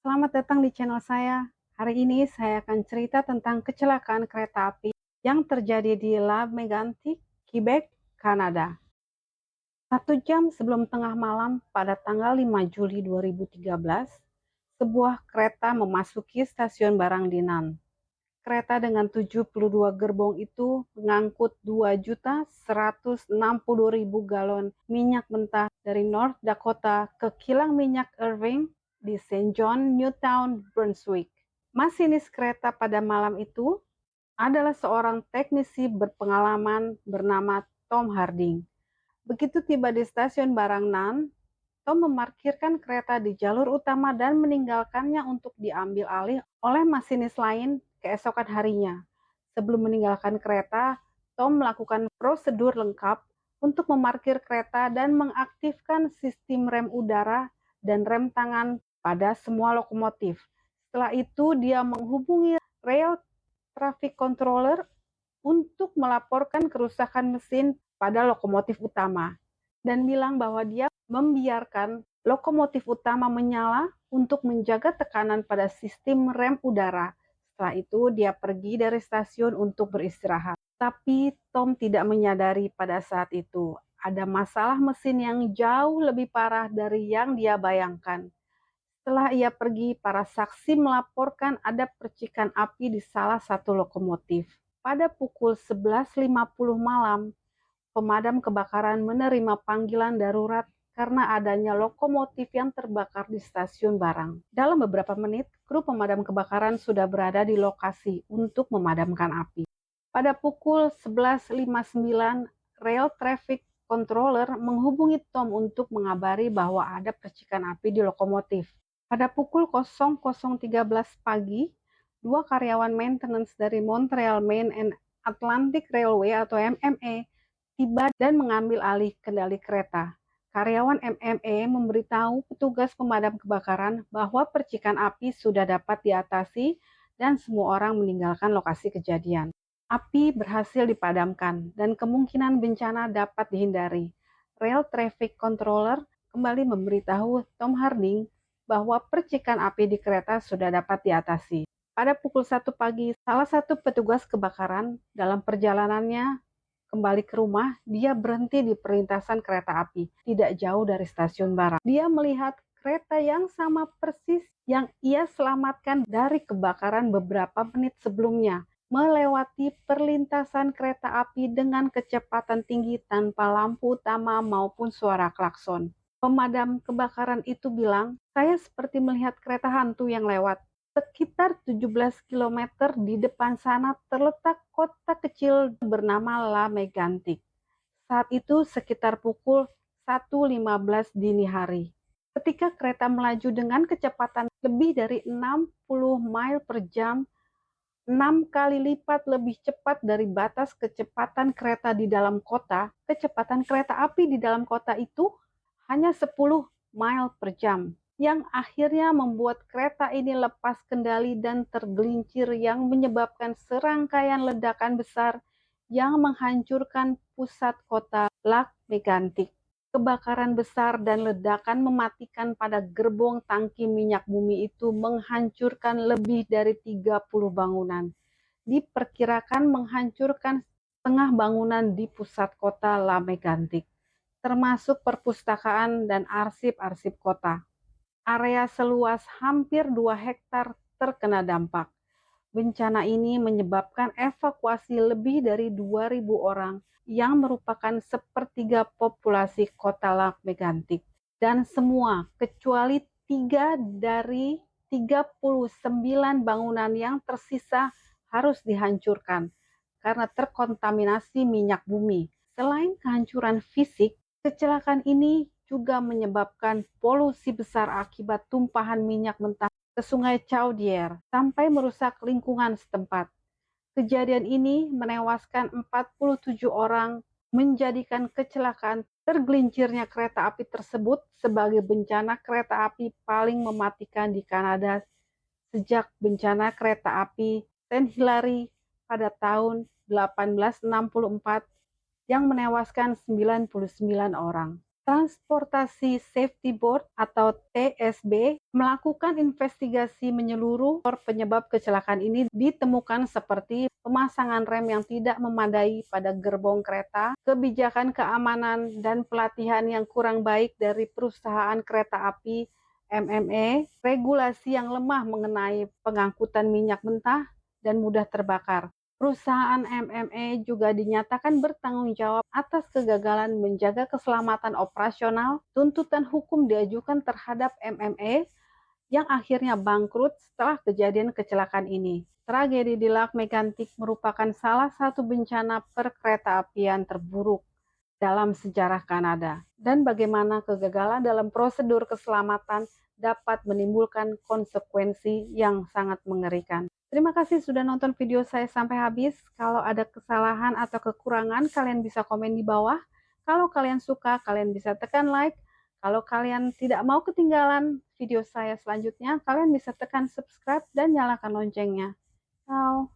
Selamat datang di channel saya. Hari ini saya akan cerita tentang kecelakaan kereta api yang terjadi di La Mégantic, Quebec, Kanada. 1 jam sebelum tengah malam pada tanggal 5 Juli 2013, sebuah kereta memasuki stasiun barang di Nantes. Kereta dengan 72 gerbong itu mengangkut 2.160.000 galon minyak mentah dari North Dakota ke kilang minyak Irving di Saint John, Newtown, Brunswick. Masinis kereta pada malam itu adalah seorang teknisi berpengalaman bernama Tom Harding. Begitu tiba di stasiun barang Nantes, Tom memarkirkan kereta di jalur utama dan meninggalkannya untuk diambil alih oleh masinis lain keesokan harinya. Sebelum meninggalkan kereta, Tom melakukan prosedur lengkap untuk memarkir kereta dan mengaktifkan sistem rem udara dan rem tangan pada semua lokomotif. Setelah itu, dia menghubungi Rail Traffic Controller untuk melaporkan kerusakan mesin pada lokomotif utama dan bilang bahwa dia membiarkan lokomotif utama menyala untuk menjaga tekanan pada sistem rem udara. Setelah itu dia pergi dari stasiun untuk beristirahat. Tapi Tom tidak menyadari pada saat itu ada masalah mesin yang jauh lebih parah dari yang dia bayangkan. Setelah ia pergi, para saksi melaporkan ada percikan api di salah satu lokomotif. Pada pukul 11.50 malam, pemadam kebakaran menerima panggilan darurat karena adanya lokomotif yang terbakar di stasiun barang. Dalam beberapa menit, kru pemadam kebakaran sudah berada di lokasi untuk memadamkan api. Pada pukul 11.59, Rail Traffic Controller menghubungi Tom untuk mengabari bahwa ada percikan api di lokomotif. Pada pukul 00.13 pagi, dua karyawan maintenance dari Montreal Main and Atlantic Railway atau MMA tiba dan mengambil alih kendali kereta. Karyawan MMA memberitahu petugas pemadam kebakaran bahwa percikan api sudah dapat diatasi dan semua orang meninggalkan lokasi kejadian. Api berhasil dipadamkan dan kemungkinan bencana dapat dihindari. Rail Traffic Controller kembali memberitahu Tom Harding bahwa percikan api di kereta sudah dapat diatasi. Pada pukul 1 pagi, salah satu petugas kebakaran dalam perjalanannya kembali ke rumah, dia berhenti di perlintasan kereta api, tidak jauh dari stasiun barang. Dia melihat kereta yang sama persis yang ia selamatkan dari kebakaran beberapa menit sebelumnya, melewati perlintasan kereta api dengan kecepatan tinggi tanpa lampu utama maupun suara klakson. Pemadam kebakaran itu bilang, "Saya seperti melihat kereta hantu yang lewat. Sekitar 17 kilometer di depan sana terletak kota kecil bernama La Mégantic." Saat itu sekitar pukul 1.15 dini hari. Ketika kereta melaju dengan kecepatan lebih dari 60 mil per jam, 6 kali lipat lebih cepat dari batas kecepatan kereta di dalam kota, kecepatan kereta api di dalam kota itu hanya 10 mil per jam, yang akhirnya membuat kereta ini lepas kendali dan tergelincir yang menyebabkan serangkaian ledakan besar yang menghancurkan pusat kota La Mégantic. Kebakaran besar dan ledakan mematikan pada gerbong tangki minyak bumi itu menghancurkan lebih dari 30 bangunan. Diperkirakan menghancurkan setengah bangunan di pusat kota La Mégantic, termasuk perpustakaan dan arsip-arsip kota. Area seluas hampir 2 hektar terkena dampak. Bencana ini menyebabkan evakuasi lebih dari 2.000 orang yang merupakan sepertiga populasi kota La Mégantic. Dan semua kecuali 3 dari 39 bangunan yang tersisa harus dihancurkan karena terkontaminasi minyak bumi. Selain kehancuran fisik, kecelakaan ini juga menyebabkan polusi besar akibat tumpahan minyak mentah ke Sungai Chaudière sampai merusak lingkungan setempat. Kejadian ini menewaskan 47 orang, menjadikan kecelakaan tergelincirnya kereta api tersebut sebagai bencana kereta api paling mematikan di Kanada sejak bencana kereta api Saint Hilary pada tahun 1864 yang menewaskan 99 orang. Transportasi Safety Board atau TSB melakukan investigasi menyeluruh. Penyebab kecelakaan ini ditemukan seperti pemasangan rem yang tidak memadai pada gerbong kereta, kebijakan keamanan dan pelatihan yang kurang baik dari perusahaan kereta api MMA, regulasi yang lemah mengenai pengangkutan minyak mentah dan mudah terbakar. Perusahaan MMA juga dinyatakan bertanggung jawab atas kegagalan menjaga keselamatan operasional. Tuntutan hukum diajukan terhadap MMA yang akhirnya bangkrut setelah kejadian kecelakaan ini. Tragedi di Lac Mégantic merupakan salah satu bencana perkeretaapian terburuk dalam sejarah Kanada, dan bagaimana kegagalan dalam prosedur keselamatan dapat menimbulkan konsekuensi yang sangat mengerikan. Terima kasih sudah nonton video saya sampai habis. Kalau ada kesalahan atau kekurangan, kalian bisa komen di bawah. Kalau kalian suka, kalian bisa tekan like. Kalau kalian tidak mau ketinggalan video saya selanjutnya, kalian bisa tekan subscribe dan nyalakan loncengnya. Ciao.